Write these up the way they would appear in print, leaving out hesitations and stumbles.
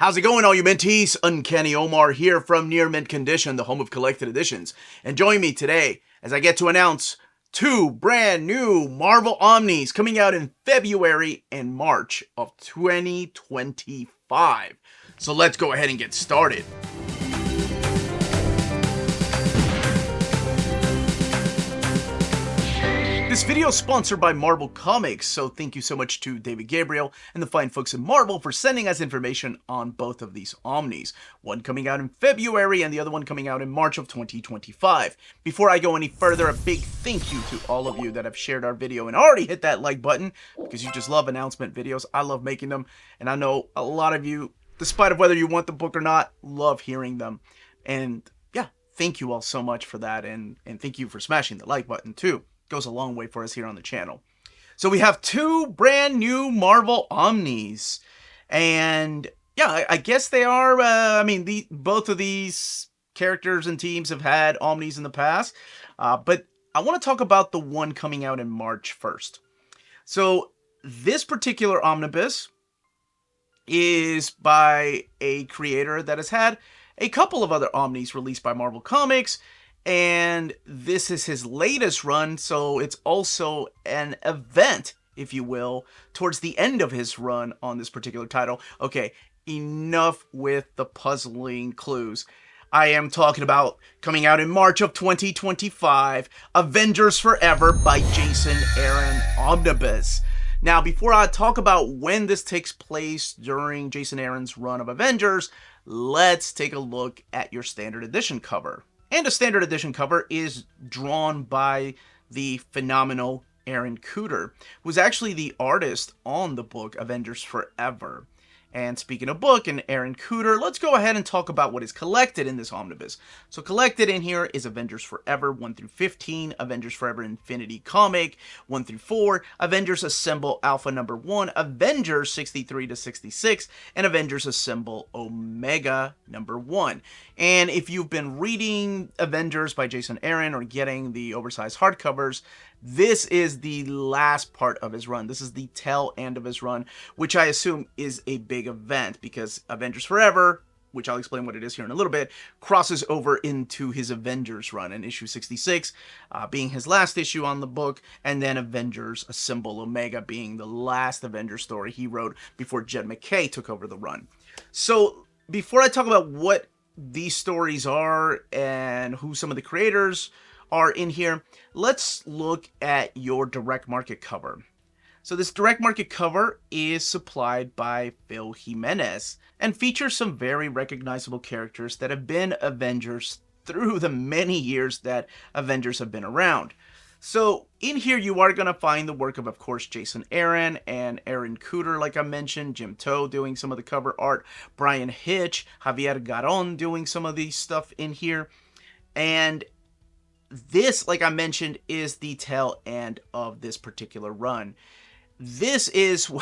How's it going, all you mentees? Uncanny Omar here from Near Mint Condition, the home of collected editions. And join me today as I get to announce two brand new Marvel Omnis coming out in February and March of 2025. So let's go ahead and get started. This video is sponsored by Marvel Comics, so thank you so much to David Gabriel and the fine folks at Marvel for sending us information on both of these Omnis. One coming out in February and the other one coming out in March of 2025. Before I go any further, a big thank you to all of you that have shared our video and already hit that like button because you just love announcement videos. I love making them, and I know a lot of you, despite of whether you want the book or not, love hearing them. And yeah, thank you all so much for that, and thank you for smashing the like button too. Goes a long way for us here on the channel. So we have two brand new Marvel Omnis, and yeah, I guess they are, both of these characters and teams have had Omnis in the past, but I want to talk about the one coming out in March first. So this particular omnibus is by a creator that has had a couple of other Omnis released by Marvel Comics, and this is his latest run, so it's also an event, if you will, towards the end of his run on this particular title. Okay, enough with the puzzling clues. I am talking about coming out in March of 2025, Avengers Forever by Jason Aaron Omnibus. Now, before I talk about when this takes place during Jason Aaron's run of Avengers, let's take a look at your standard edition cover. And a standard edition cover is drawn by the phenomenal Aaron Kuder, who's actually the artist on the book Avengers Forever. And speaking of book and Aaron Kuder, let's go ahead and talk about what is collected in this omnibus. So collected in here is Avengers Forever 1 through 15, Avengers Forever Infinity Comic 1 through 4, Avengers Assemble Alpha number 1, Avengers 63 to 66, and Avengers Assemble Omega number 1. And if you've been reading Avengers by Jason Aaron or getting the oversized hardcovers, this is the last part of his run. This is the tail end of his run, which I assume is a big event because Avengers Forever, which I'll explain what it is here in a little bit, crosses over into his Avengers run, and issue 66 being his last issue on the book, and then Avengers Assemble Omega being the last Avengers story he wrote before Jed MacKay took over the run. So before I talk about what these stories are and who some of the creators are in here, let's look at your direct market cover. So this direct market cover is supplied by Phil Jimenez and features some very recognizable characters that have been Avengers through the many years that Avengers have been around. So in here you are going to find the work of course, Jason Aaron and Aaron Kuder, like I mentioned, Jim Toe doing some of the cover art, Brian Hitch, Javier Garon doing some of the stuff in here, and this, like I mentioned, is the tail end of this particular run. This is,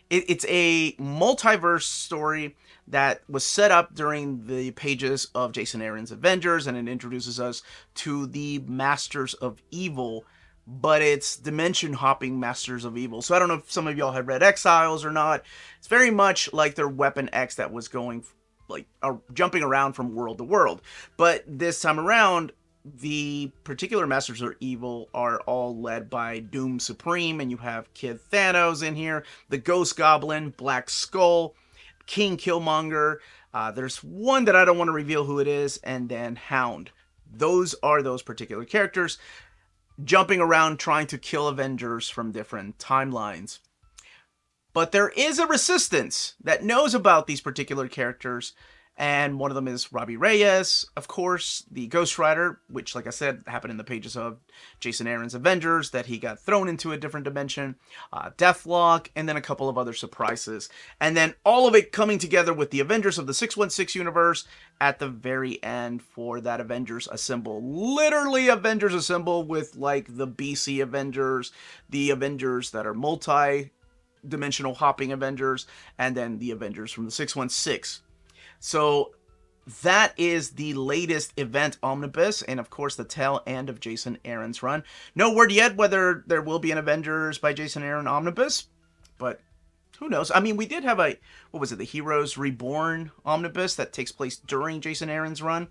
it's a multiverse story that was set up during the pages of Jason Aaron's Avengers, and it introduces us to the Masters of Evil, but it's dimension hopping Masters of Evil. So I don't know if some of y'all have read Exiles or not. It's very much like their Weapon X that was going, jumping around from world to world. But this time around, the particular Masters of Evil are all led by Doom Supreme, and you have Kid Thanos in here, the Ghost Goblin, Black Skull, King Killmonger, there's one that I don't want to reveal who it is, and then Hound. Those are those particular characters jumping around trying to kill Avengers from different timelines. But there is a resistance that knows about these particular characters, and one of them is Robbie Reyes, of course, the Ghost Rider, which, like I said, happened in the pages of Jason Aaron's Avengers, that he got thrown into a different dimension, Deathlock, and then a couple of other surprises. And then all of it coming together with the Avengers of the 616 universe at the very end for that Avengers Assemble. Literally Avengers Assemble with, like, the BC Avengers, the Avengers that are multi-dimensional hopping Avengers, and then the Avengers from the 616. So that is the latest event omnibus, and of course the tail end of Jason Aaron's run. No word yet whether there will be an Avengers by Jason Aaron omnibus, but Who knows? I mean, we did have a, what was it, the Heroes Reborn Omnibus that takes place during Jason Aaron's run.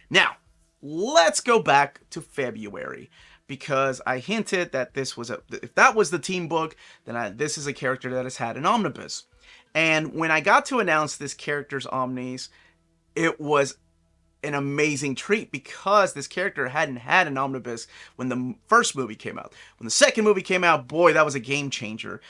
Now, let's go back to February, because I hinted that this was if that was the team book, then this is a character that has had an omnibus. And when I got to announce this character's omnis, it was an amazing treat, because this character hadn't had an omnibus when the first movie came out. When the second movie came out, boy, that was a game changer,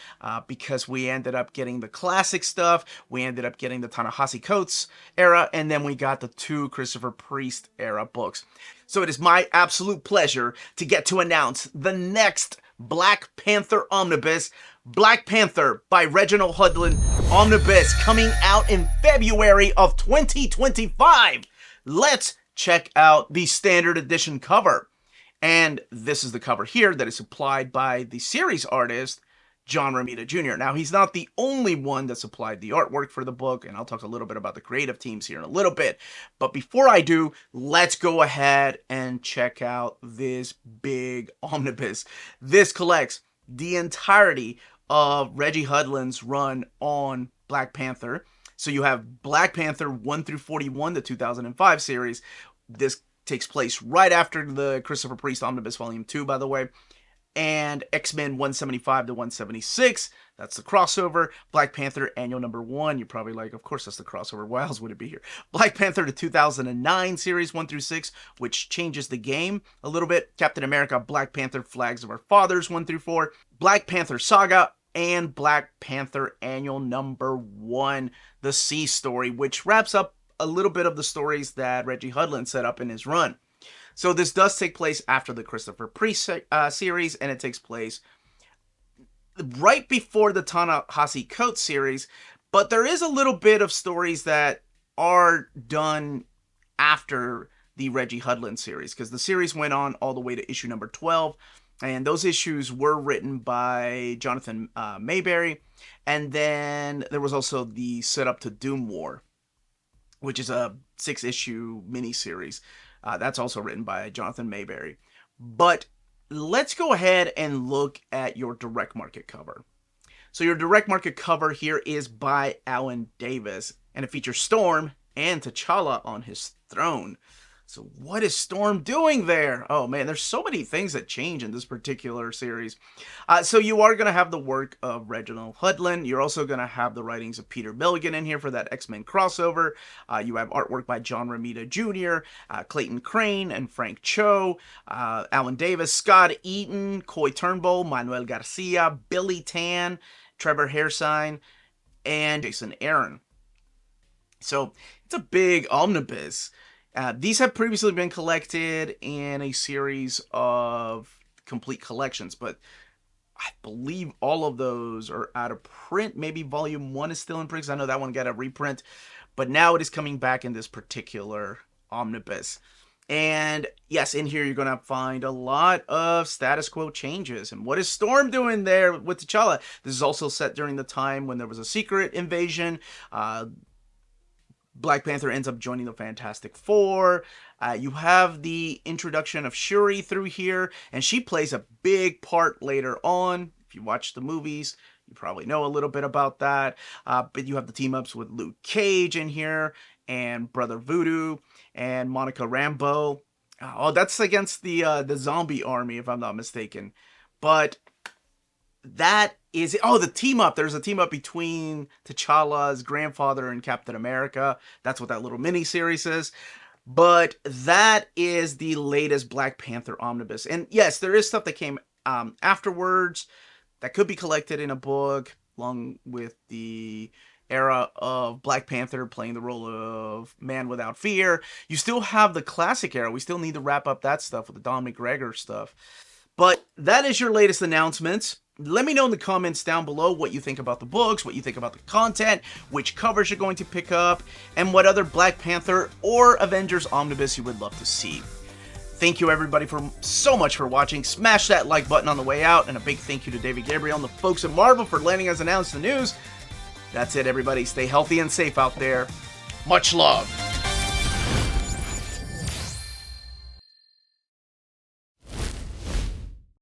because we ended up getting the classic stuff, we ended up getting the Ta-Nehisi Coates era, and then we got the 2 Christopher Priest era books. So it is my absolute pleasure to get to announce the next Black Panther omnibus, Black Panther by Reginald Hudlin omnibus, coming out in February of 2025. Let's check out the standard edition cover. And this is the cover here that is supplied by the series artist, John Romita Jr. Now, he's not the only one that supplied the artwork for the book, and I'll talk a little bit about the creative teams here in a little bit. But before I do, let's go ahead and check out this big omnibus. This collects the entirety of Reggie Hudlin's run on Black Panther. So you have Black Panther 1 through 41, the 2005 series. This takes place right after the Christopher Priest Omnibus Volume 2, by the way. And X-Men 175 to 176, that's the crossover. Black Panther Annual Number 1, you're probably like, of course that's the crossover, why else would it be here? Black Panther the 2009 series 1 through 6, which changes the game a little bit. Captain America Black Panther Flags of Our Fathers 1 through 4. Black Panther Saga, and Black Panther Annual Number 1, The Sea Story, which wraps up a little bit of the stories that Reggie Hudlin set up in his run. So this does take place after the Christopher Priest series, and it takes place right before the Ta-Nehisi Coates series, but there is a little bit of stories that are done after the Reggie Hudlin series, because the series went on all the way to issue number 12, and those issues were written by Jonathan Mayberry. And then there was also the Setup to Doom War, which is a 6-issue miniseries. That's also written by Jonathan Mayberry. But let's go ahead and look at your direct market cover. So your direct market cover here is by Alan Davis, and it features Storm and T'Challa on his throne. So what is Storm doing there? Oh man, there's so many things that change in this particular series. So you are going to have the work of Reginald Hudlin. You're also going to have the writings of Peter Milligan in here for that X-Men crossover. You have artwork by John Romita Jr., Clayton Crane, and Frank Cho, Alan Davis, Scott Eaton, Coy Turnbull, Manuel Garcia, Billy Tan, Trevor Hairsine, and Jason Aaron. So it's a big omnibus. These have previously been collected in a series of complete collections, but I believe all of those are out of print. Maybe volume 1 is still in print, because I know that one got a reprint, but now it is coming back in this particular omnibus. And yes, in here you're going to find a lot of status quo changes. And what is Storm doing there with T'Challa? This is also set during the time when there was a secret invasion. Black Panther ends up joining the Fantastic Four. You have the introduction of Shuri through here, and she plays a big part later on. If you watch the movies, you probably know a little bit about that. But you have the team-ups with Luke Cage in here, and Brother Voodoo, and Monica Rambeau. Oh, that's against the zombie army, if I'm not mistaken. But that is it. Oh, the team up. There's a team up between T'Challa's grandfather and Captain America. That's what that little mini series is. But that is the latest Black Panther omnibus. And yes, there is stuff that came afterwards that could be collected in a book, along with the era of Black Panther playing the role of Man Without Fear. You still have the classic era. We still need to wrap up that stuff with the Don McGregor stuff. But that is your latest announcements. Let me know in the comments down below what you think about the books, what you think about the content, which covers you're going to pick up, and what other Black Panther or Avengers omnibus you would love to see. Thank you everybody so much for watching. Smash that like button on the way out, and a big thank you to David Gabriel and the folks at Marvel for letting us announce the news. That's it everybody. Stay healthy and safe out there. Much love.